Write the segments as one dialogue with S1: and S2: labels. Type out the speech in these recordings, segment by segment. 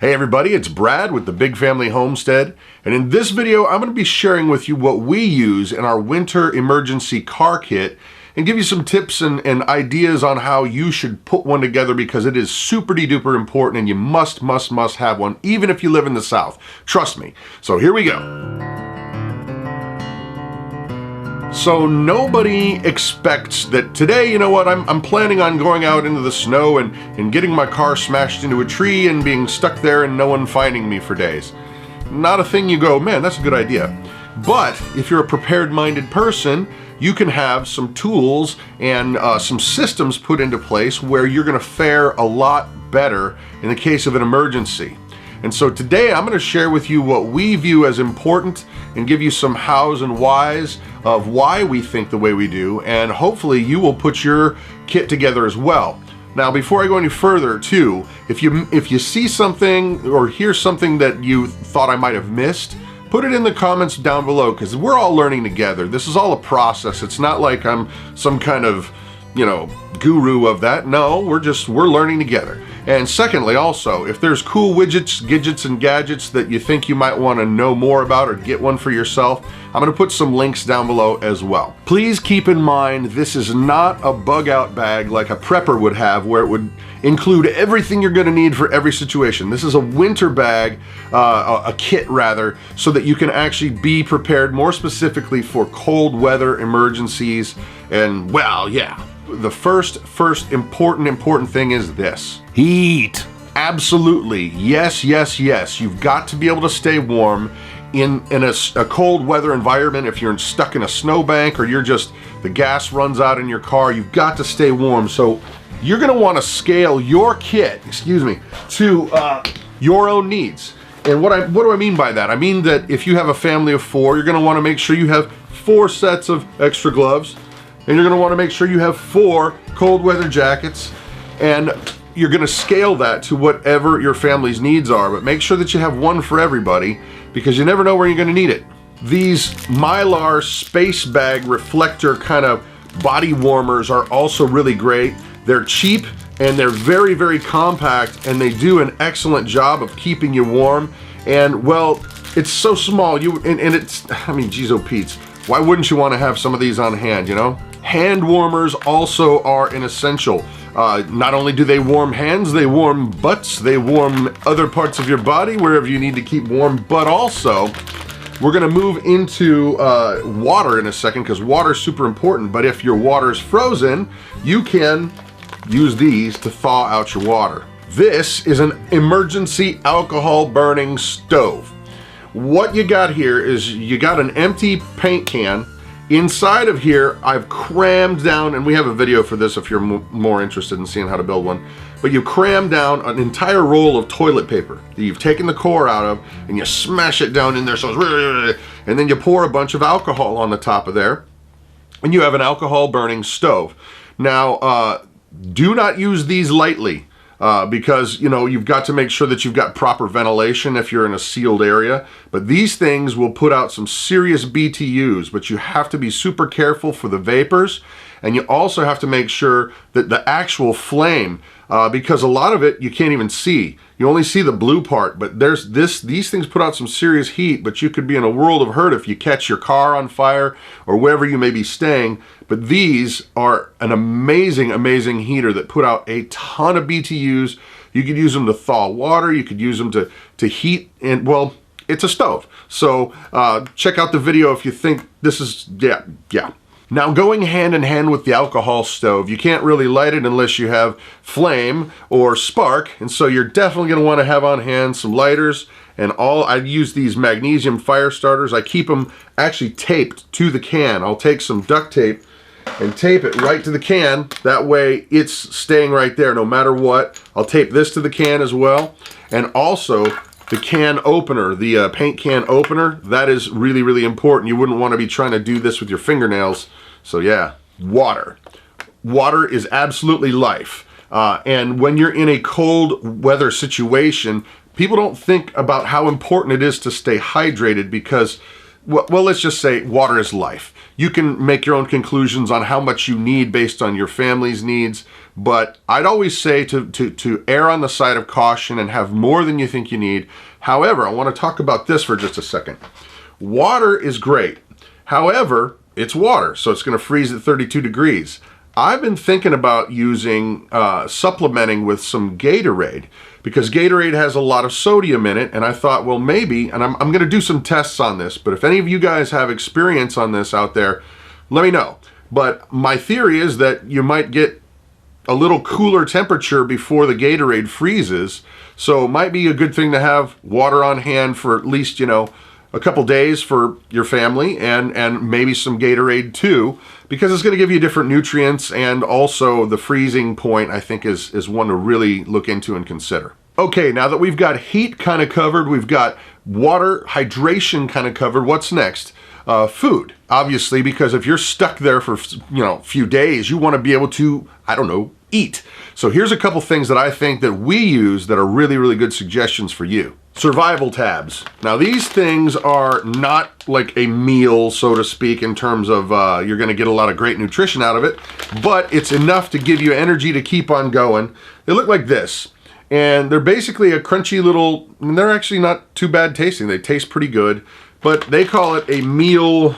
S1: Hey everybody, it's Brad with the Big Family Homestead, and in this video I'm going to be sharing with you what we use in our winter emergency car kit and give you some tips and ideas on how you should put one together, because it is super duper important and you must have one even if you live in the South. Trust me. So here we go. So nobody expects that today, you know what, I'm planning on going out into the snow and getting my car smashed into a tree and being stuck there and no one finding me for days. Not a thing you go, man, that's a good idea. But if you're a prepared-minded person, you can have some tools and some systems put into place where you're gonna fare a lot better in the case of an emergency. And so today I'm going to share with you what we view as important and give you some hows and whys of why we think the way we do, and hopefully you will put your kit together as well. Now, before I go any further too, if you see something or hear something that you thought I might have missed, put it in the comments down below, because we're all learning together. This is all a process. It's not like I'm some kind of, you know, guru of that. No, we're learning together. And secondly, also, if there's cool widgets, gadgets, and gadgets that you think you might want to know more about or get one for yourself, I'm going to put some links down below as well. Please keep in mind, this is not a bug out bag like a prepper would have, where it would include everything you're going to need for every situation. This is a winter bag, a kit rather, so that you can actually be prepared more specifically for cold weather emergencies. And well, yeah. The first important thing is this: heat. Absolutely, yes. You've got to be able to stay warm in a cold weather environment. If you're stuck in a snowbank or the gas runs out in your car, you've got to stay warm. So you're gonna want to scale your kit, to your own needs. And what do I mean by that? I mean that if you have a family of 4, you're gonna want to make sure you have 4 sets of extra gloves. And you're going to want to make sure you have 4 cold weather jackets, and you're going to scale that to whatever your family's needs are, but make sure that you have one for everybody, because you never know where you're going to need it. These Mylar space bag reflector kind of body warmers are also really great. They're cheap and they're very compact, and they do an excellent job of keeping you warm. And well, it's so small, and it's, I mean, geez, oh Pete's, why wouldn't you want to have some of these on hand, you know? Hand warmers also are an essential. Not only do they warm hands, they warm butts, they warm other parts of your body wherever you need to keep warm, but also we're gonna move into water in a second, because water is super important. But if your water is frozen, you can use these to thaw out your water. This is an emergency alcohol burning stove. What you got here is you got an empty paint can. Inside of here, I've crammed down, and we have a video for this if you're more interested in seeing how to build one, but you cram down an entire roll of toilet paper that you've taken the core out of, and you smash it down in there, so it's, and then you pour a bunch of alcohol on the top of there, and you have an alcohol burning stove. Now, do not use these lightly. Because, you know, you've got to make sure that you've got proper ventilation if you're in a sealed area. But these things will put out some serious BTUs, but you have to be super careful for the vapors. And you also have to make sure that the actual flame, because a lot of it you can't even see. You only see the blue part, but these things put out some serious heat, but you could be in a world of hurt if you catch your car on fire or wherever you may be staying. But these are an amazing heater that put out a ton of BTUs. You could use them to thaw water, you could use them to heat, and well, it's a stove. So check out the video if you think this is, yeah. Now, going hand in hand with the alcohol stove, you can't really light it unless you have flame or spark, and so you're definitely going to want to have on hand some lighters. And I use these magnesium fire starters. I keep them actually taped to the can. I'll take some duct tape and tape it right to the can. That way it's staying right there no matter what. I'll tape this to the can as well. And also the can opener, the paint can opener, that is really important. You wouldn't want to be trying to do this with your fingernails. So yeah, water. Water is absolutely life. And when you're in a cold weather situation, people don't think about how important it is to stay hydrated, because, well, let's just say water is life. You can make your own conclusions on how much you need based on your family's needs, but I'd always say to err on the side of caution and have more than you think you need. However, I want to talk about this for just a second. Water is great. However, it's water, so it's going to freeze at 32 degrees. I've been thinking about using, supplementing with some Gatorade, because Gatorade has a lot of sodium in it, and I thought, well, maybe, and I'm going to do some tests on this, but if any of you guys have experience on this out there, let me know. But my theory is that you might get a little cooler temperature before the Gatorade freezes, so it might be a good thing to have water on hand for at least, you know, a couple days for your family, and maybe some Gatorade too, because it's going to give you different nutrients, and also the freezing point I think is one to really look into and consider. Okay, now that we've got heat kind of covered, we've got water, hydration kind of covered, what's next? Food, obviously, because if you're stuck there for, you know, a few days, you want to be able to, I don't know, eat. So here's a couple things that I think that we use that are really, really good suggestions for you. Survival tabs. Now these things are not like a meal, so to speak, in terms of you're going to get a lot of great nutrition out of it, but it's enough to give you energy to keep on going. They look like this, and they're basically a crunchy little, and they're actually not too bad tasting. They taste pretty good, but they call it a meal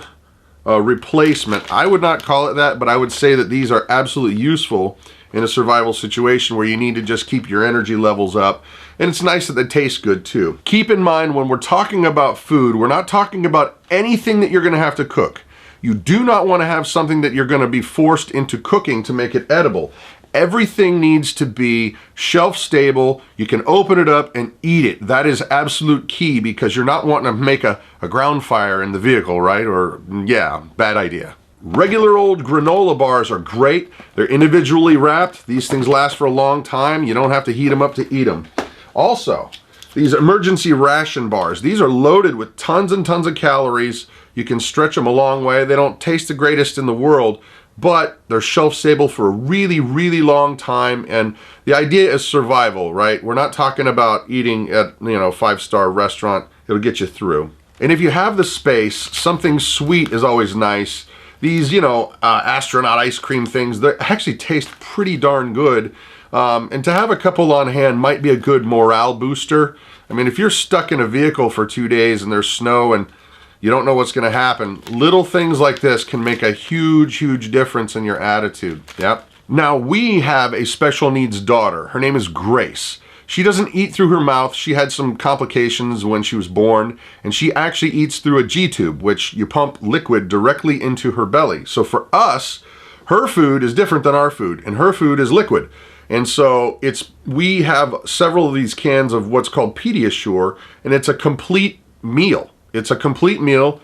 S1: replacement. I would not call it that, but I would say that these are absolutely useful in a survival situation where you need to just keep your energy levels up. And it's nice that they taste good too. Keep in mind, when we're talking about food, we're not talking about anything that you're gonna have to cook. You do not wanna have something that you're gonna be forced into cooking to make it edible. Everything needs to be shelf stable. You can open it up and eat it. That is absolute key, because you're not wanting to make a ground fire in the vehicle, right? Or yeah, bad idea. Regular old granola bars are great. They're individually wrapped. These things last for a long time. You don't have to heat them up to eat them. Also, these emergency ration bars. These are loaded with tons and tons of calories. You can stretch them a long way. They don't taste the greatest in the world, but they're shelf stable for a really, really long time. And the idea is survival, right? We're not talking about eating at, you know, 5-star restaurant. It'll get you through. And if you have the space, something sweet is always nice. These, you know, astronaut ice cream things, they actually taste pretty darn good. And to have a couple on hand might be a good morale booster. I mean, if you're stuck in a vehicle for 2 days and there's snow and you don't know what's going to happen, little things like this can make a huge, huge difference in your attitude. Yep. Now, we have a special needs daughter. Her name is Grace. She doesn't eat through her mouth. She had some complications when she was born, and she actually eats through a G-tube, which you pump liquid directly into her belly. So for us, her food is different than our food, and her food is liquid. And so we have several of these cans of what's called Pediasure, and it's a complete meal. It's a complete meal,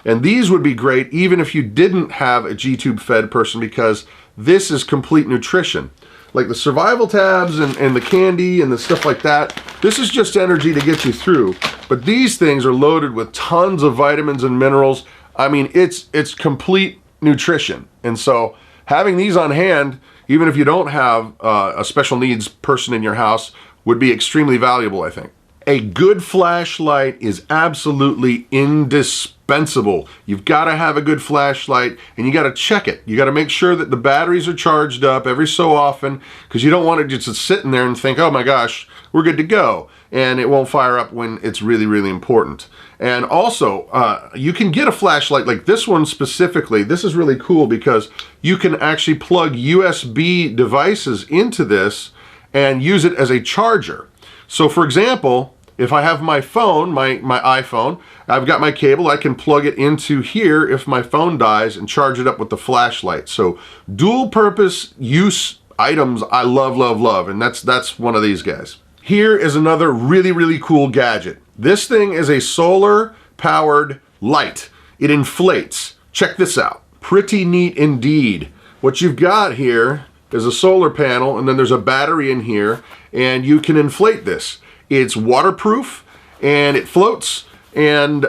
S1: and these would be great even if you didn't have a G-tube fed person, because this is complete nutrition. Like the survival tabs and the candy and the stuff like that, this is just energy to get you through. But these things are loaded with tons of vitamins and minerals. I mean, it's complete nutrition. And so having these on hand, even if you don't have a special needs person in your house, would be extremely valuable, I think. A good flashlight is absolutely indispensable. You've got to have a good flashlight, and you got to check it. You got to make sure that the batteries are charged up every so often, because you don't want it just sitting there and think, oh my gosh, we're good to go, and it won't fire up when it's really, really important. And also, you can get a flashlight like this one specifically. This is really cool because you can actually plug USB devices into this and use it as a charger. So for example, if I have my phone, my iPhone, I've got my cable, I can plug it into here if my phone dies and charge it up with the flashlight. So dual purpose use items I love, love, love, and that's one of these guys. Here is another really, really cool gadget. This thing is a solar powered light. It inflates. Check this out. Pretty neat indeed. What you've got here is a solar panel, and then there's a battery in here, and you can inflate this. It's waterproof and it floats, and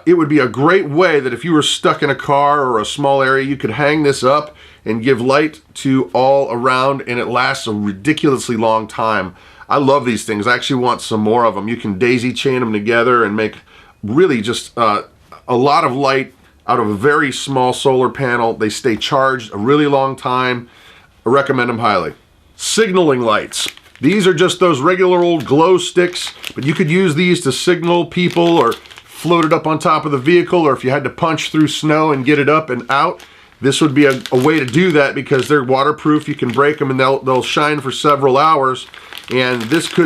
S1: it would be a great way that if you were stuck in a car or a small area, you could hang this up and give light to all around, and it lasts a ridiculously long time. I love these things. I actually want some more of them. You can daisy chain them together and make really just a lot of light out of a very small solar panel. They stay charged a really long time. I recommend them highly. Signaling lights. These are just those regular old glow sticks, but you could use these to signal people or float it up on top of the vehicle, or if you had to punch through snow and get it up and out, this would be a way to do that because they're waterproof. You can break them and they'll shine for several hours. And this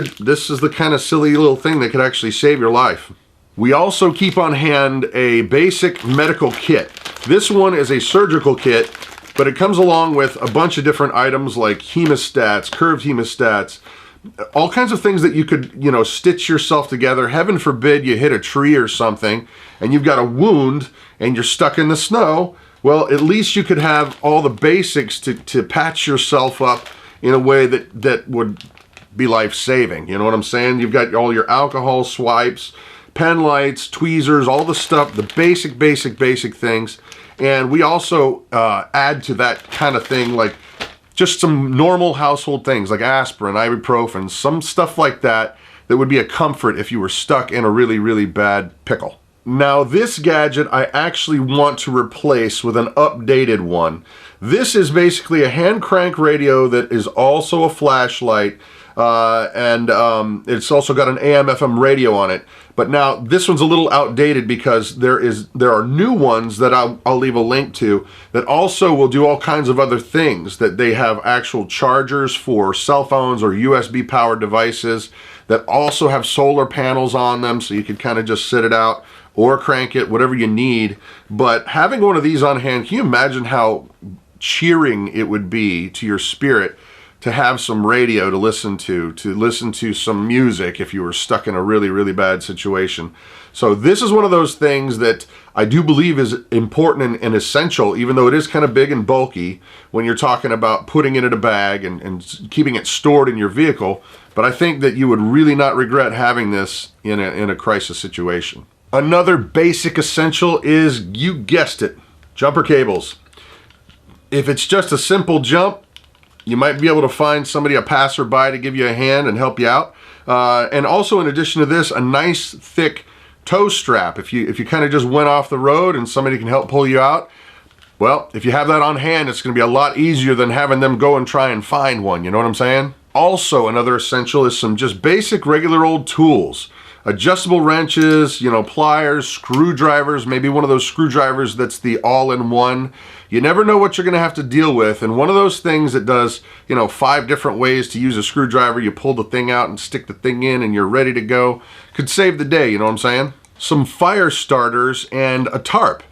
S1: is the kind of silly little thing that could actually save your life. We also keep on hand a basic medical kit. This one is a surgical kit, but it comes along with a bunch of different items like hemostats, curved hemostats, all kinds of things that you could, stitch yourself together. Heaven forbid you hit a tree or something and you've got a wound and you're stuck in the snow. Well, at least you could have all the basics to patch yourself up in a way that would be life-saving. You know what I'm saying? You've got all your alcohol swipes, pen lights, tweezers, all the stuff, the basic things. And we also add to that kind of thing like just some normal household things like aspirin, ibuprofen, some stuff like that would be a comfort if you were stuck in a really bad pickle. Now this gadget I actually want to replace with an updated one. This is basically a hand crank radio that is also a flashlight, and it's also got an AM/FM radio on it. But now this one's a little outdated because there are new ones that I'll leave a link to that also will do all kinds of other things. That they have actual chargers for cell phones or USB powered devices that also have solar panels on them, so you can kind of just sit it out or crank it, whatever you need. But having one of these on hand, can you imagine how cheering it would be to your spirit to have some radio to listen to some music if you were stuck in a really bad situation. So this is one of those things that I do believe is important and essential, even though it is kind of big and bulky when you're talking about putting it in a bag and keeping it stored in your vehicle. But I think that you would really not regret having this in a crisis situation. Another basic essential is, you guessed it, jumper cables. If it's just a simple jump, you might be able to find somebody, a passerby, to give you a hand and help you out. And also, in addition to this, a nice thick tow strap. If you kind of just went off the road and somebody can help pull you out, well, if you have that on hand, it's going to be a lot easier than having them go and try and find one. You know what I'm saying? Also, another essential is some just basic regular old tools. Adjustable wrenches, pliers, screwdrivers, maybe one of those screwdrivers that's the all-in-one. You never know what you're going to have to deal with, and one of those things that does, 5 different ways to use a screwdriver, you pull the thing out and stick the thing in and you're ready to go, could save the day, you know what I'm saying? Some fire starters and a tarp.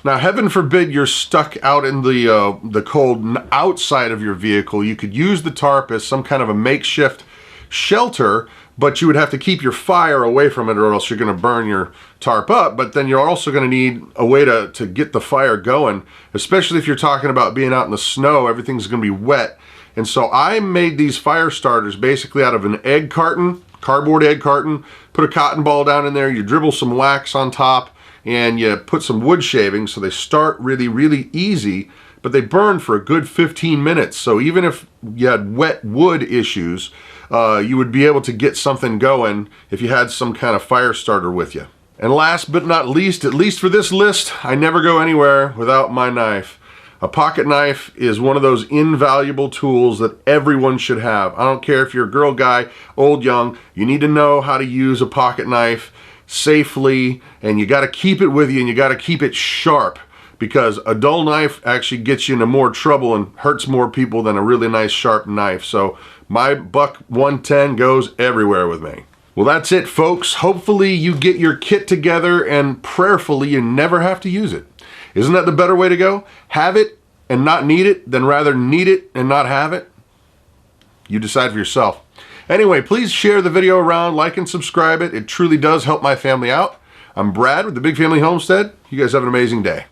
S1: Now, heaven forbid you're stuck out in the cold outside of your vehicle. You could use the tarp as some kind of a makeshift shelter, but you would have to keep your fire away from it or else you're going to burn your tarp up. But then you're also going to need a way to get the fire going, especially if you're talking about being out in the snow. Everything's going to be wet. And so I made these fire starters basically out of an egg carton, cardboard egg carton, put a cotton ball down in there, you dribble some wax on top, and you put some wood shavings so they start really easy, but they burn for a good 15 minutes. So even if you had wet wood issues, you would be able to get something going if you had some kind of fire starter with you. And last but not least, at least for this list, I never go anywhere without my knife. A pocket knife is one of those invaluable tools that everyone should have. I don't care if you're a girl, guy, old, young, you need to know how to use a pocket knife safely, and you got to keep it with you, and you got to keep it sharp, because a dull knife actually gets you into more trouble and hurts more people than a really nice sharp knife. So my buck 110 goes everywhere with me. Well, that's it, folks. Hopefully you get your kit together, and prayerfully you never have to use it. Isn't that the better way to go? Have it and not need it, than rather need it and not have it? You decide for yourself. Anyway, please share the video around, like and subscribe it. It truly does help my family out. I'm Brad with the Big Family Homestead. You guys have an amazing day.